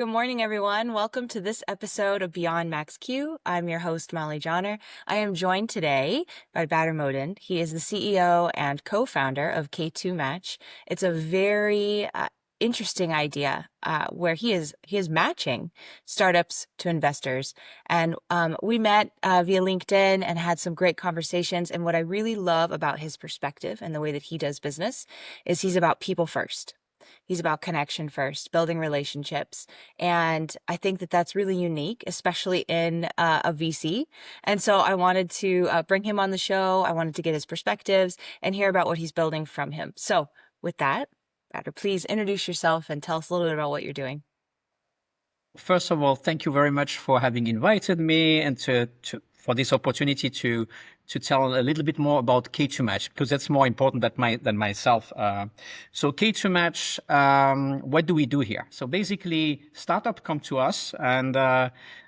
Good morning, everyone. Welcome to this episode of Beyond Max Q. I'm your host, Mollie Jahner. I am joined today by Badr Moudden. He is the CEO and co-founder of K2 Match. It's a very interesting idea where he is matching startups to investors. And we met via LinkedIn and had some great conversations. And what I really love about his perspective and the way that he does business is he's about people first. He's about connection first, building relationships. And I think that that's really unique, especially in a VC. And so I wanted to bring him on the show. I wanted to get his perspectives and hear about what he's building from him. So with that, Badr, please introduce yourself and tell us a little bit about what you're doing. First of all, thank you very much for having invited me and for this opportunity to tell a little bit more about K2 Match, because that's more important than myself. So K2 Match, what do we do here? So basically, startups come to us, and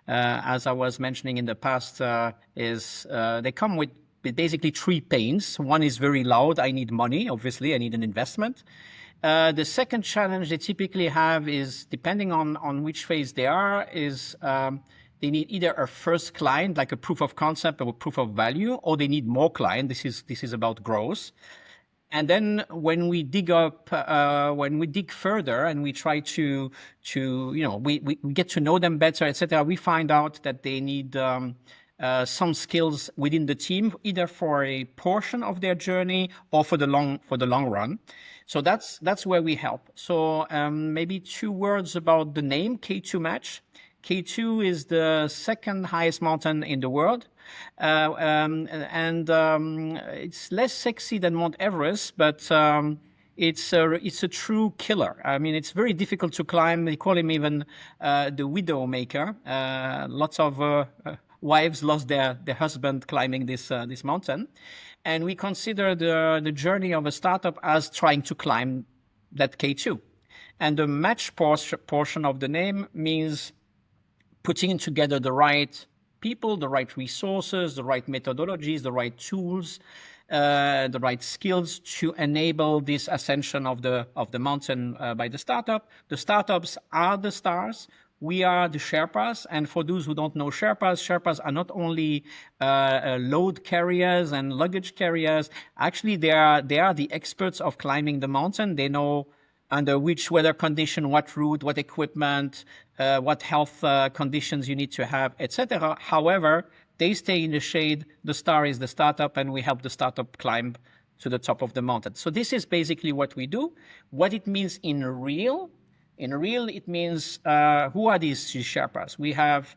as I was mentioning in the past, they come with basically three pains. One is very loud. I need money. Obviously, I need an investment. The second challenge they typically have is, depending on which phase they are, is they need either a first client, like a proof of concept or a proof of value, or they need more client. This is about growth. And then when we dig further and we try to we get to know them better, etc., we find out that they need some skills within the team, either for a portion of their journey or for the long run. So that's where we help. So maybe 2 words about the name K2 Match. K2 is the second highest mountain in the world. It's less sexy than Mount Everest, but it's a true killer. I mean, it's very difficult to climb. They call him even the widow maker. Lots of wives lost their husband climbing this mountain. And we consider the journey of a startup as trying to climb that K2. And the match portion of the name means putting together the right people, the right resources, the right methodologies, the right tools, the right skills to enable this ascension of the mountain by the startup. The startups are the stars. We are the Sherpas, and for those who don't know Sherpas are not only load carriers and luggage carriers. Actually, they are the experts of climbing the mountain. They know under which weather condition, what route, what equipment, what health conditions you need to have, etc. However, they stay in the shade. The star is the startup, and we help the startup climb to the top of the mountain. So this is basically what we do. What it means in real, it means who are these Sherpas? We have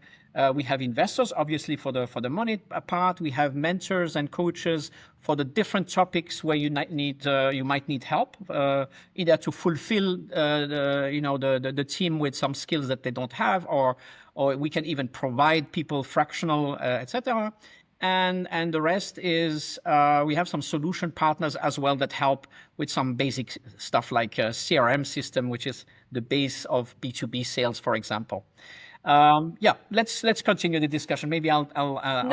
investors, obviously, for the money part. We have mentors and coaches for the different topics where you might need help, either to fulfill the team with some skills that they don't have, or we can even provide people fractional, etc. And the rest is we have some solution partners as well that help with some basic stuff like a CRM system, which is the base of B2B sales, for example. Let's continue the discussion. Maybe I'll I say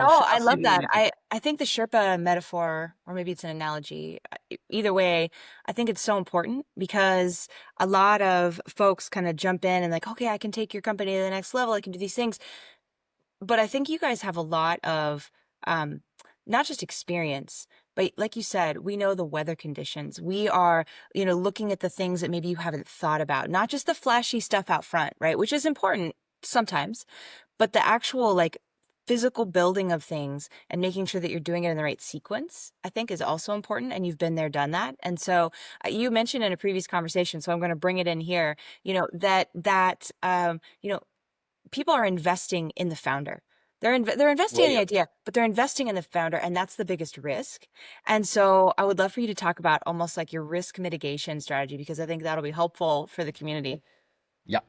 love a little that. bit. I think the Sherpa metaphor, or maybe it's an analogy, either way, I think it's so important because a lot of folks kind of jump in and like, okay, I can take your company to the next level. I can do these things. But I think you guys have a lot of not just experience, but like you said, we know the weather conditions. We are, looking at the things that maybe you haven't thought about, not just the flashy stuff out front, right? Which is important sometimes, but the actual like physical building of things and making sure that you're doing it in the right sequence, I think is also important. And you've been there, done that. And so you mentioned in a previous conversation, so I'm going to bring it in here, people are investing in the founder. They're investing in the idea, but they're investing in the founder, and that's the biggest risk. And so I would love for you to talk about almost like your risk mitigation strategy, because I think that'll be helpful for the community. Yeah.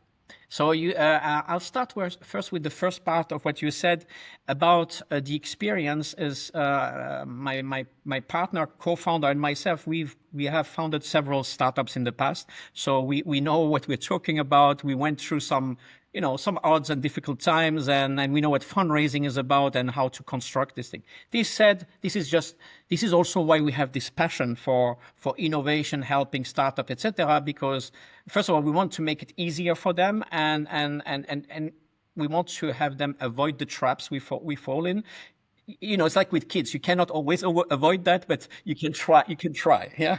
So I'll start first with the first part of what you said about the experience. Is my partner, co-founder, and myself, we have founded several startups in the past, so we know what we're talking about. We went through some some odds and difficult times, and we know what fundraising is about and how to construct this thing. This said, this is also why we have this passion for innovation, helping startup, etc. Because first of all, we want to make it easier for them, and we want to have them avoid the traps we fall in. It's like with kids, you cannot always avoid that, but you can try. Yeah.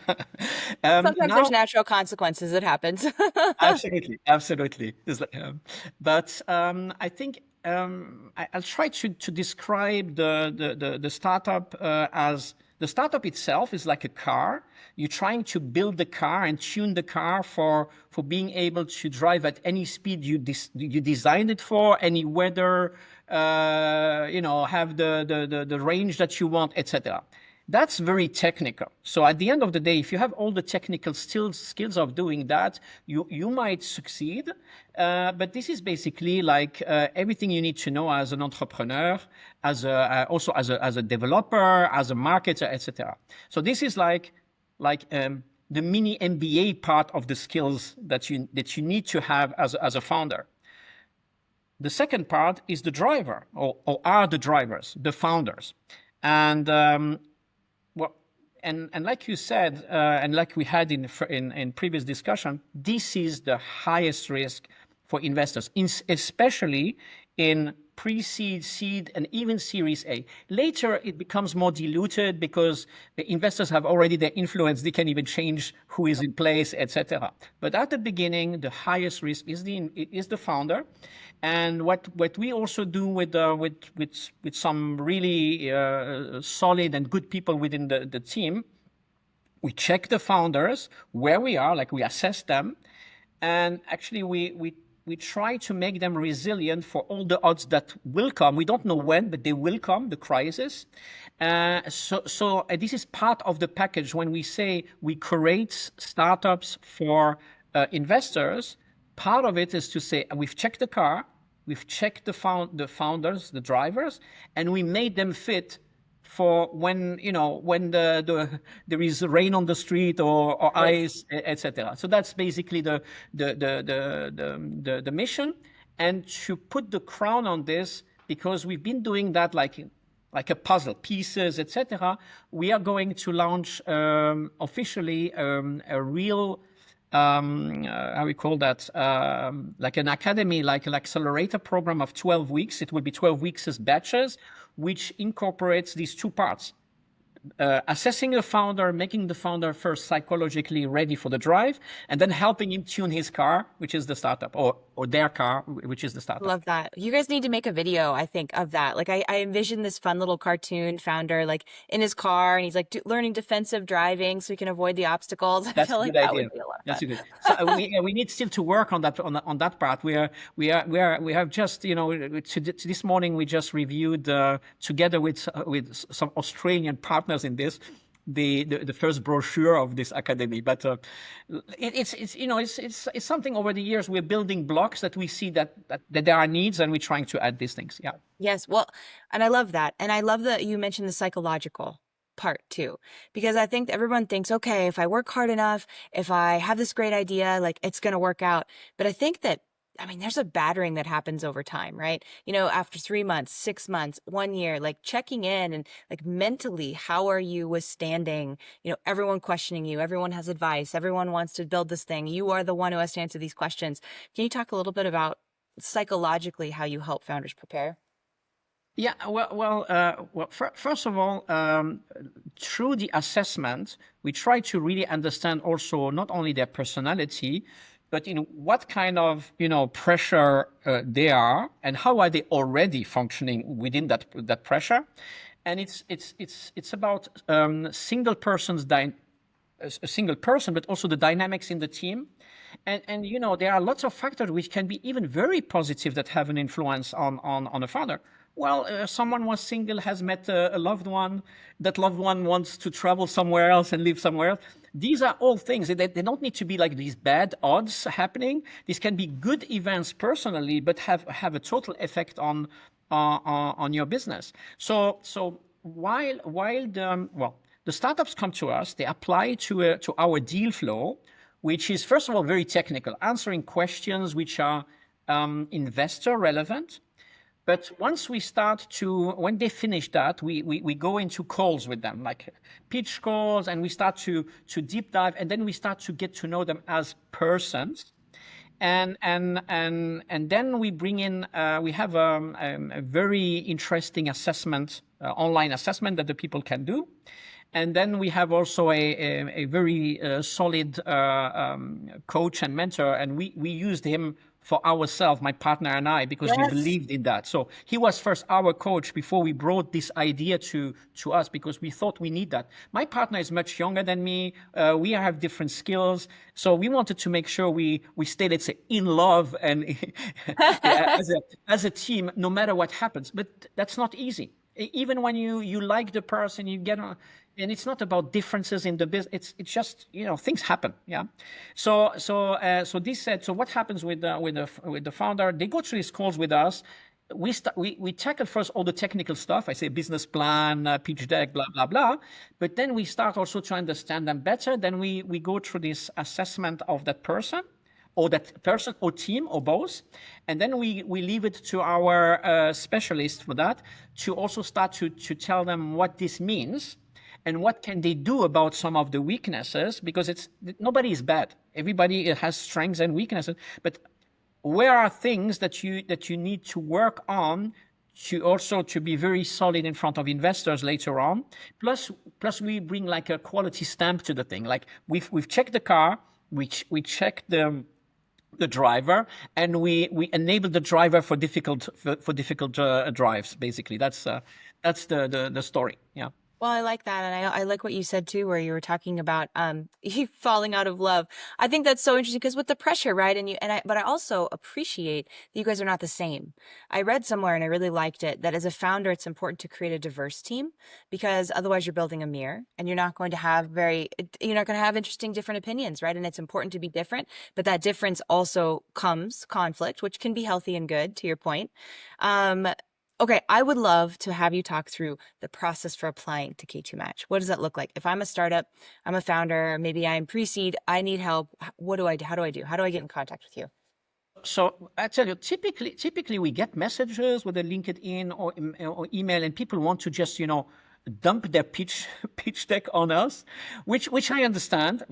Sometimes Now, there's natural consequences. It happens. absolutely. But I think I'll try to describe the startup as the startup itself is like a car. You're trying to build the car and tune the car for being able to drive at any speed you designed it for, any weather, have the range that you want, etc. That's very technical. So at the end of the day, if you have all the technical skills of doing that, you might succeed. But this is basically like everything you need to know as an entrepreneur, also as a developer, as a marketer, etc. So this is like the mini MBA part of the skills that you need to have as a founder. The second part is the driver, or are the drivers, the founders, and and like you said, and like we had in previous discussion, this is the highest risk for investors, especially in pre-seed, seed, and even Series A. Later, it becomes more diluted because the investors have already their influence. They can even change who is in place, etc. But at the beginning, the highest risk is the founder. And what we also do with some really solid and good people within the team, we check the founders where we are, like we assess them, and actually we try to make them resilient for all the odds that will come. We don't know when, but they will come, the crisis. So this is part of the package when we say we create startups for investors. Part of it is to say we've checked the car, we've checked the founders, the drivers, and we made them fit for when there is rain on the street or ice, etc. So that's basically the mission, and to put the crown on this, because we've been doing that like a puzzle, pieces, etc. We are going to launch officially a real how we call that, like an academy, like an accelerator program of 12 weeks. It will be 12 weeks as batches, which incorporates these two parts. Assessing a founder, making the founder first psychologically ready for the drive, and then helping him tune his car, which is the startup, or their car, which is the startup. Love that. You guys need to make a video, I think, of that. Like I envision this fun little cartoon founder like in his car, and he's like learning defensive driving so he can avoid the obstacles. I That's feel a like good that idea. would be a lot of That's fun. a good. So we need still to work on that part. We have just this morning we just reviewed together with some Australian partners in this the first brochure of this academy. But it's something over the years we're building blocks that we see that there are needs, and we're trying to add these things. Yeah. Yes, well, and I love that. And I love that you mentioned the psychological part too, because I think everyone thinks, okay, if I work hard enough, if I have this great idea, like it's going to work out. But I think that, I mean, there's a battering that happens over time, right? After 3 months, 6 months, 1 year, like checking in and like mentally, how are you withstanding, everyone questioning you, everyone has advice, everyone wants to build this thing. You are the one who has to answer these questions. Can you talk a little bit about psychologically how you help founders prepare? Yeah, first of all, through the assessment, we try to really understand also not only their personality, but what kind of pressure they are, and how are they already functioning within that pressure, and it's about a single person, but also the dynamics in the team. And there are lots of factors which can be even very positive that have an influence on a founder. Well, someone was single, has met a loved one. That loved one wants to travel somewhere else and live somewhere else. These are all things. They don't need to be like these bad odds happening. These can be good events personally, but have a total effect on your business. So while the startups come to us, they apply to our deal flow, which is first of all very technical, answering questions which are investor relevant. But once we start to, when they finish that, we go into calls with them, like pitch calls, and we start to deep dive, and then we start to get to know them as persons. And then we bring in, we have a very interesting assessment, online assessment that the people can do. And then we have also a very solid coach and mentor, and we used him for ourselves, my partner and I, because we Yes. believed in that. So he was first our coach before we brought this idea to us, because we thought we need that. My partner is much younger than me. We have different skills, so we wanted to make sure we stay, let's say, in love and yeah, as a team, no matter what happens. But that's not easy. Even when you like the person, you get on, and it's not about differences in the business. It's just, things happen. Yeah. So this said, so what happens with the founder? They go through these calls with us. We tackle first all the technical stuff. I say business plan, pitch deck, blah blah blah. But then we start also to understand them better. Then we go through this assessment of that person, or that person or team or both. And then we leave it to our specialist for that to also start to tell them what this means and what can they do about some of the weaknesses, because nobody is bad. Everybody has strengths and weaknesses, but where are things that you need to work on to also to be very solid in front of investors later on. Plus we bring like a quality stamp to the thing. Like we've checked the car, we checked the driver, and we enable the driver for difficult drives. Basically, that's the story. Yeah. Well, I like that, and I like what you said too, where you were talking about you falling out of love. I think that's so interesting because with the pressure, right? But I also appreciate that you guys are not the same. I read somewhere, and I really liked it, that as a founder, it's important to create a diverse team because otherwise you're building a mirror, and you're not going to have interesting different opinions, right? And it's important to be different, but that difference also comes conflict, which can be healthy and good. To your point. Um, Okay, I would love to have you talk through the process for applying to K2 Match. What does that look like? If I'm a startup, I'm a founder, maybe I'm pre-seed, I need help. What do I do? How do I do? How do I get in contact with you? So I tell you, typically we get messages with a LinkedIn or email, and people want to just dump their pitch deck on us, which I understand,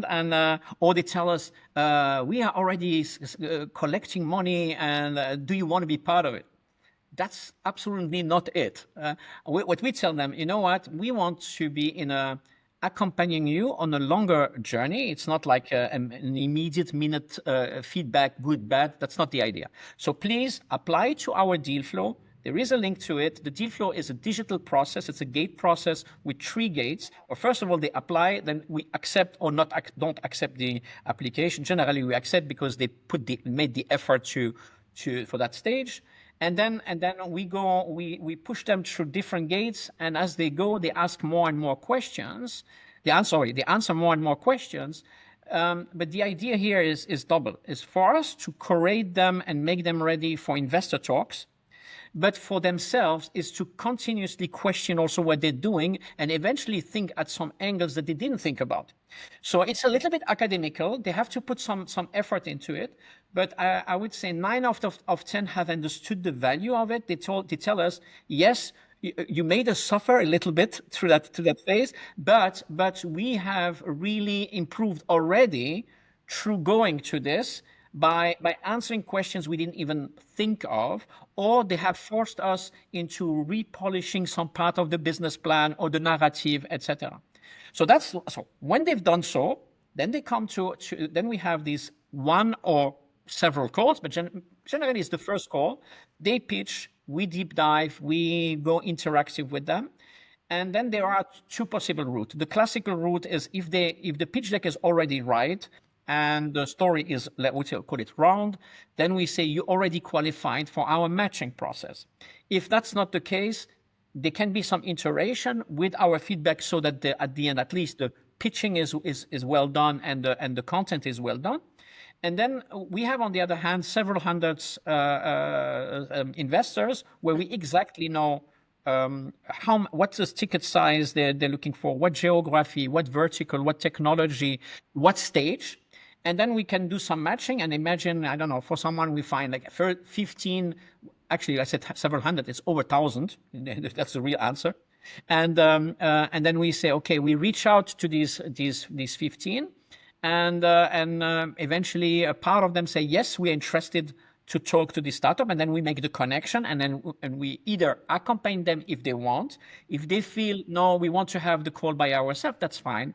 and or they tell us we are already collecting money, and do you want to be part of it? That's absolutely not it. What we tell them, you know what, we want to be accompanying you on a longer journey. It's not like an immediate minute feedback, good, bad. That's not the idea. So please apply to our deal flow. There is a link to it. The deal flow is a digital process. It's a gate process with 3 gates. Or first of all, they apply, then we accept or don't accept the application. Generally, we accept because they made the effort for that stage. And then we push them through different gates, and as they go, they ask more and more questions. They answer more and more questions. But the idea here is double: is for us to curate them and make them ready for investor talks, but for themselves is to continuously question also what they're doing and eventually think at some angles that they didn't think about. So it's a little bit academical. They have to put some effort into it, but I would say 9 out of 10 have understood the value of it. They tell us, yes, you made us suffer a little bit through that phase, but we have really improved already through going to this by answering questions we didn't even think of, or they have forced us into repolishing some part of the business plan or the narrative, etc. So when they've done so, then they come then we have these one or several calls, but generally it's the first call. They pitch, we deep dive, we go interactive with them. And then there are 2 possible routes. The classical route is if the pitch deck is already right and the story is, let's call it round, then we say you already qualified for our matching process. If that's not the case, there can be some iteration with our feedback so that at the end, at least the pitching is well done and the content is well done. And then we have, on the other hand, several hundreds investors where we exactly know what's the ticket size they're looking for, what geography, what vertical, what technology, what stage. And then we can do some matching and imagine, I don't know, for someone we find like 15, actually I said several hundred, it's over 1,000. That's the real answer. And then we say, okay, we reach out to these 15, and eventually a part of them say, yes, we're interested to talk to the startup, and then we make the connection, and we either accompany them if they want. If they feel, no, we want to have the call by ourselves, that's fine.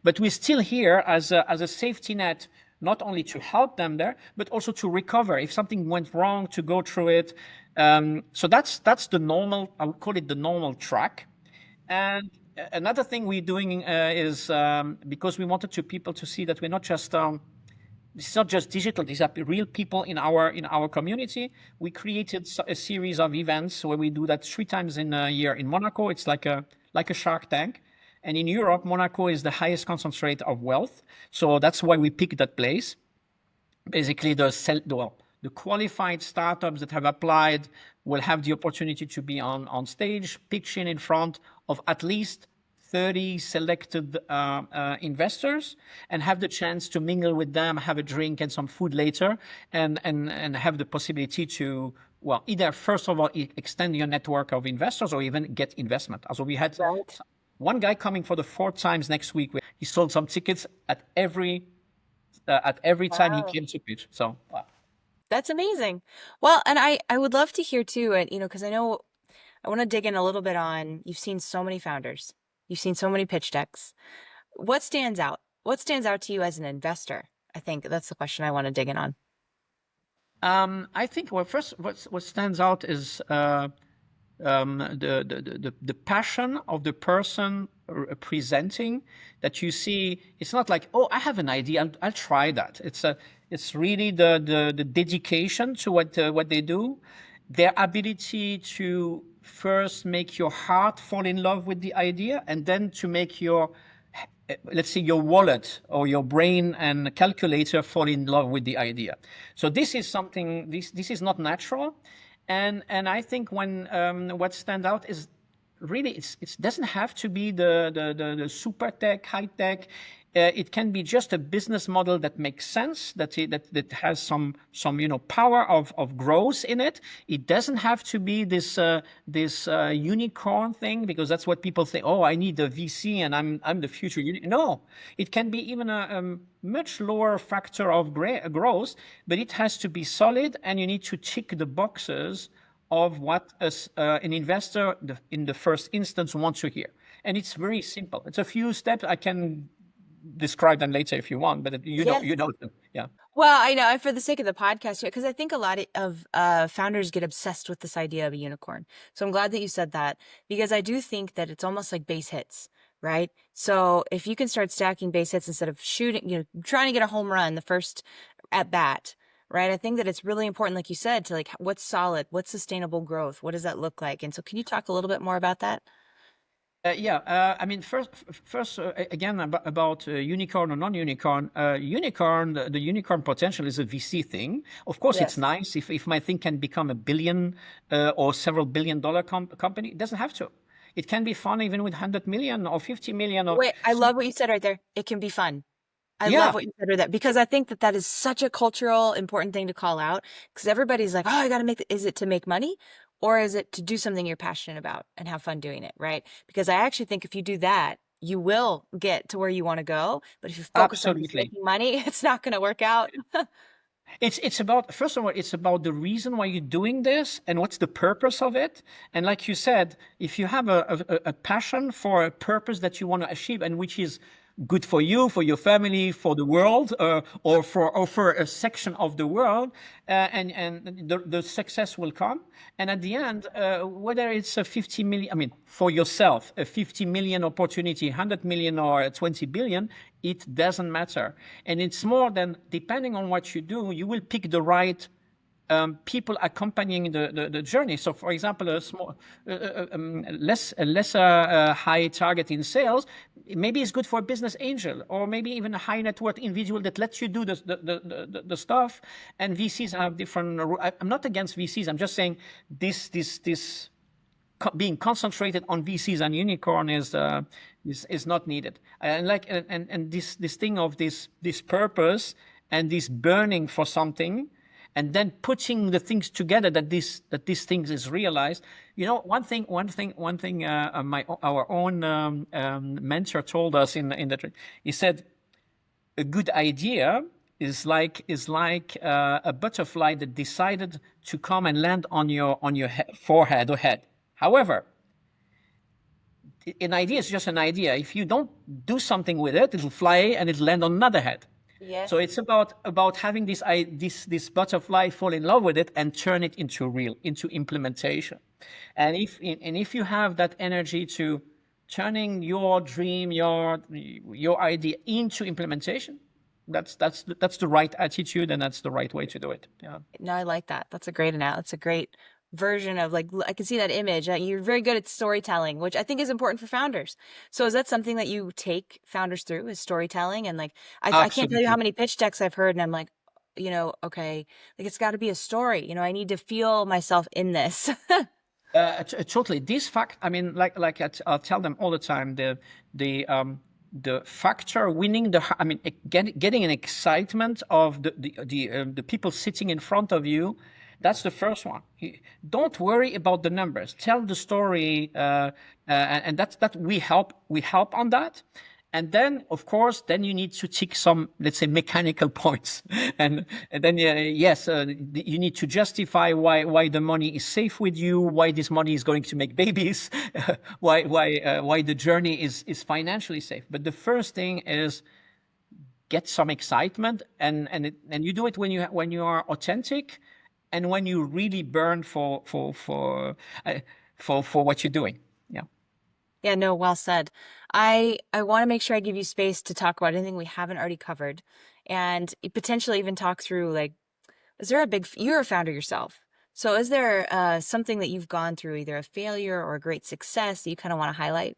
But we're still here as a safety net, not only to help them there, but also to recover if something went wrong, to go through it. So that's the normal, I would call it the normal track. And another thing we're doing is, because we wanted people to see that we're not just it's not just digital; these are real people in our community. We created a series of events where we do that 3 times in a year in Monaco. It's like a Shark Tank, and in Europe, Monaco is the highest concentrate of wealth, so that's why we picked that place. Basically, the qualified startups that have applied will have the opportunity to be on stage, pitching in front of at least 30 selected investors, and have the chance to mingle with them, have a drink and some food later, and have the possibility to, well, either first of all extend your network of investors or even get investment. So we had Right. one guy coming for the 4th times next week. He sold some tickets at every time he Wow. came to pitch. So That's amazing. Well, and I would love to hear too, and because I know I want to dig in a little bit on you've seen so many founders, you've seen so many pitch decks. What stands out? What stands out to you as an investor? I think that's the question I want to dig in on. I think, well, first, what stands out is the passion of the person presenting, that you see. It's not like, oh, I have an idea, I'll try that. It's really the dedication to what they do, their ability to first make your heart fall in love with the idea, and then to make your, let's say, your wallet or your brain and calculator fall in love with the idea. So this is something, this is not natural. And I think when what stands out is really, it doesn't have to be the super tech, high tech. It can be just a business model that makes sense, that has some power of growth in it. It doesn't have to be this unicorn thing, because that's what people say. Oh, I need a VC and I'm the future. No, it can be even a much lower factor of growth, but it has to be solid, and you need to tick the boxes of what an investor in the first instance wants to hear. And it's very simple. It's a few steps. I can describe them later if you want, but Yes. you know them. Yeah. Well, I know, and for the sake of the podcast, because I think a lot of founders get obsessed with this idea of a unicorn. So I'm glad that you said that, because I do think that it's almost like base hits, right? So if you can start stacking base hits instead of shooting, trying to get a home run the first at bat, right? I think that it's really important, like you said, to like what's solid, what's sustainable growth, what does that look like? And so can you talk a little bit more about that? Yeah, I mean, first again, about unicorn or non-unicorn. Unicorn, the unicorn potential is a VC thing. Of course, it's Yes. nice if my thing can become a billion or several billion-dollar company. It doesn't have to. It can be fun even with 100 million or 50 million or Wait, I some. love what you said right there. It can be fun. I love Yeah, what you said with that, because I think that that is such a cultural important thing to call out, because everybody's like, oh, I got to is it to make money, or is it to do something you're passionate about and have fun doing it, right? Because I actually think if you do that, you will get to where you want to go. But if you focus on just absolutely. making money, it's not going to work out. It's about, first of all, it's about the reason why you're doing this and what's the purpose of it. And like you said, if you have a passion for a purpose that you want to achieve, and which is good for you, for your family, for the world, or for a section of the world, and the success will come. And at the end, whether it's a 50 million, I mean, for yourself, a 50 million opportunity, 100 million or 20 billion, it doesn't matter. And it's more than, depending on what you do, you will pick the right people accompanying the journey. So, for example, a small, lesser high target in sales, maybe it's good for a business angel, or maybe even a high net worth individual that lets you do the stuff. And VCs have different. I'm not against VCs. I'm just saying this being concentrated on VCs and unicorn is is not needed. And like and this thing of this purpose and this burning for something, and then putting the things together that these things is realized. You know, one thing. My our own mentor told us in the. He said a good idea is like a butterfly that decided to come and land on your forehead or head. However, an idea is just an idea. If you don't do something with it, it'll fly and it'll land on another head. So Yes. it's about having this butterfly fall in love with it and turn it into implementation. And if you have that energy to turning your dream, your idea into implementation, that's the right attitude and that's the right way to do it. Yeah. No, I like that. That's a great version of like, I can see that image. You're very good at storytelling, which I think is important for founders. So is that something that you take founders through is storytelling? And like, I can't tell you how Absolutely. many pitch decks I've heard and I'm like, okay, like it's got to be a story. I need to feel myself in this. Totally. This fact, I mean, I'll tell them all the time, the factor winning I mean, getting an excitement of the people sitting in front of you. That's the first one. Don't worry about the numbers. Tell the story, and that we help on that. And then, of course, then you need to tick some, let's say, mechanical points, and then yes, you need to justify why the money is safe with you, why this money is going to make babies, why the journey is financially safe. But the first thing is get some excitement, and you do it when you are authentic, and when you really burn for what you're doing. Yeah. Yeah, no, well said. I want to make sure I give you space to talk about anything we haven't already covered and potentially even talk through like, is there a you're a founder yourself. So is there something that you've gone through, either a failure or a great success that you kind of want to highlight?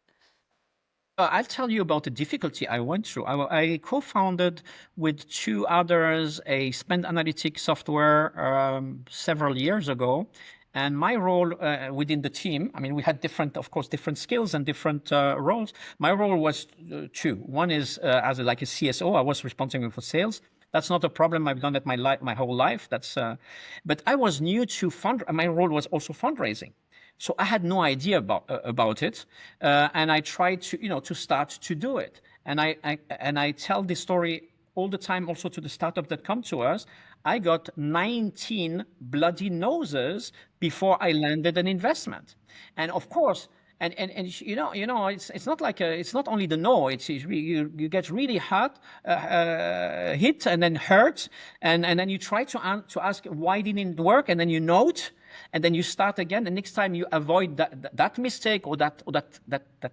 I'll tell you about the difficulty I went through. I co-founded with two others a spend analytics software several years ago. And my role within the team, I mean, we had of course, different skills and different roles. My role was two. One is like a CSO. I was responsible for sales. That's not a problem. I've done that my whole life. But I was new to my role was also fundraising. So I had no idea about it, and I tried to start to do it. And I tell this story all the time, also to the startup that come to us. I got 19 bloody noses before I landed an investment, and of course. And it's not like it's not only the no. You get really hit and then hurt, and then you try to ask why didn't it work, and then you note, and then you start again. And next time you avoid that mistake or that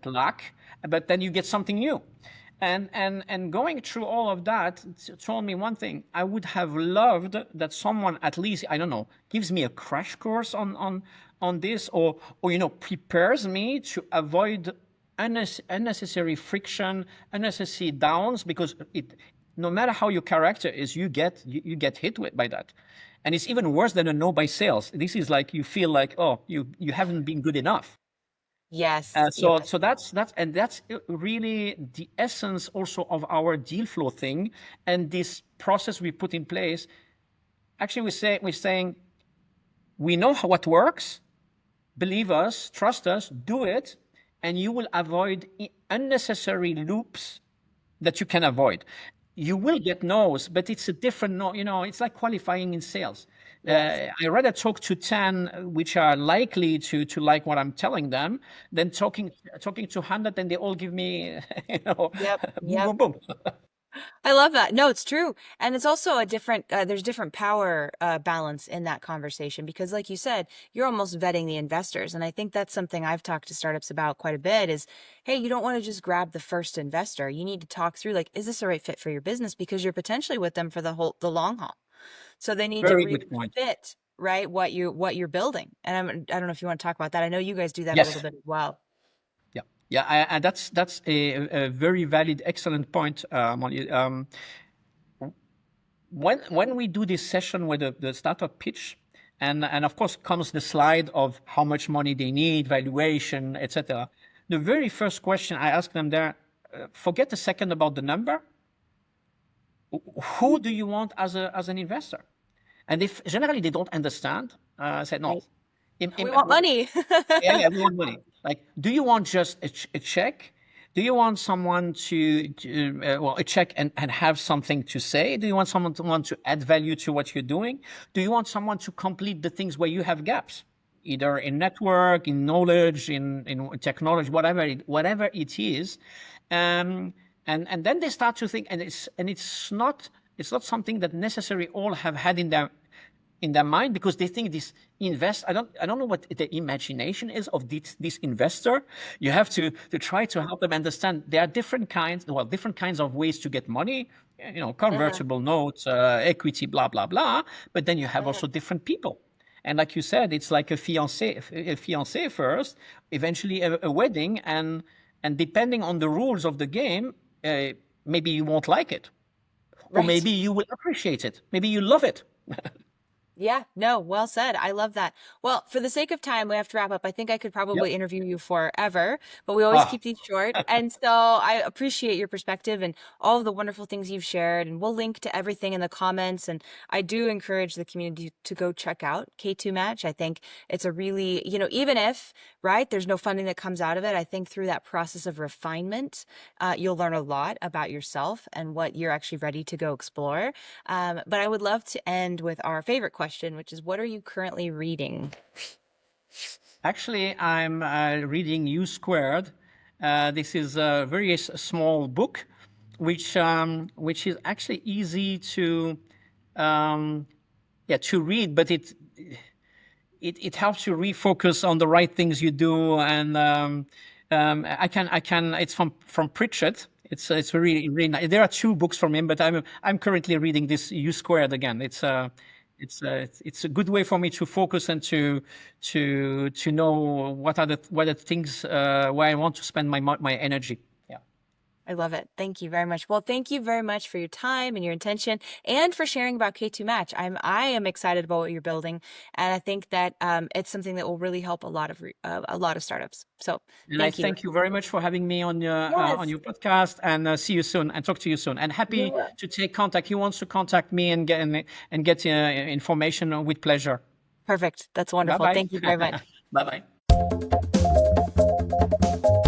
lack, but then you get something new. And going through all of that told me one thing. I would have loved that someone, at least, I don't know, gives me a crash course on this, or prepares me to avoid unnecessary friction, unnecessary downs, because no matter how your character is, you get hit by that. And it's even worse than a no by sales. This is like you feel like, oh, you haven't been good enough. Yes, yes. So that's really the essence also of our deal flow thing, and this process we put in place. Actually, we're saying we know what works. Believe us, trust us, do it, and you will avoid unnecessary loops that you can avoid. You will get no's, but it's a different no. It's like qualifying in sales. Yes. I rather talk to 10 which are likely to like what I'm telling them than talking to 100 and they all give me, Yep. boom, Yep. boom, boom. I love that. No, it's true. And it's also there's different power balance in that conversation because, like you said, you're almost vetting the investors. And I think that's something I've talked to startups about quite a bit is, hey, you don't want to just grab the first investor. You need to talk through, like, is this a right fit for your business? Because you're potentially with them for the long haul. So they need to Very really good point. fit, right, what you're building. And I don't know if you want to talk about that. I know you guys do that a little Yes. bit as well. Yeah. Yeah. And that's a very valid, excellent point, Molly. When we do this session with the startup pitch, and of course comes the slide of how much money they need, valuation, etc. the very first question I ask them there, forget a second about the number. Who do you want as an investor? And if generally they don't understand, I said no. Right. We want money. Yeah, yeah, we want money. Like, do you want just a check? Do you want someone a check and have something to say? Do you want someone to want to add value to what you're doing? Do you want someone to complete the things where you have gaps, either in network, in knowledge, in technology, whatever it is? And then they start to think, and it's not something that necessarily all have had in their mind, because they think this I don't know what the imagination is of this investor. You have to try to help them understand there are different kinds of ways to get money, convertible notes, equity, blah blah blah. But then you have also different people, and like you said, it's like a fiance first, eventually a wedding, and depending on the rules of the game, maybe you won't like it, or Right. maybe you will appreciate it, maybe you love it. Yeah, no, well said. I love that. Well, for the sake of time, we have to wrap up. I think I could Yep. probably interview you forever, but we always Ah, keep these short. And so I appreciate your perspective and all of the wonderful things you've shared. And we'll link to everything in the comments. And I do encourage the community to go check out K2 Match. I think it's a really, even if, right, there's no funding that comes out of it, I think through that process of refinement, you'll learn a lot about yourself and what you're actually ready to go explore. But I would love to end with our favorite question, which is, what are you currently reading? actually, I'm reading U Squared. This is a very small book, which is actually easy to read, but it helps you refocus on the right things you do. And I can. It's from Pritchett. It's really really nice. There are two books from him, but I'm currently reading this U Squared again. It's a good way for me to focus and to know what are the things where I want to spend my energy. Yeah. I love it. Thank you very much. Well, thank you very much for your time and your intention and for sharing about K2 Match. I am excited about what you're building, and I think that it's something that will really help a lot of startups. So And I thank you. thank you very much for having me on Yes, your podcast, and see you soon and talk to you soon. And you happy will. to take contact. Who wants to contact me and get information with pleasure. Perfect. That's Bye wonderful. bye. Thank you very much. Bye bye.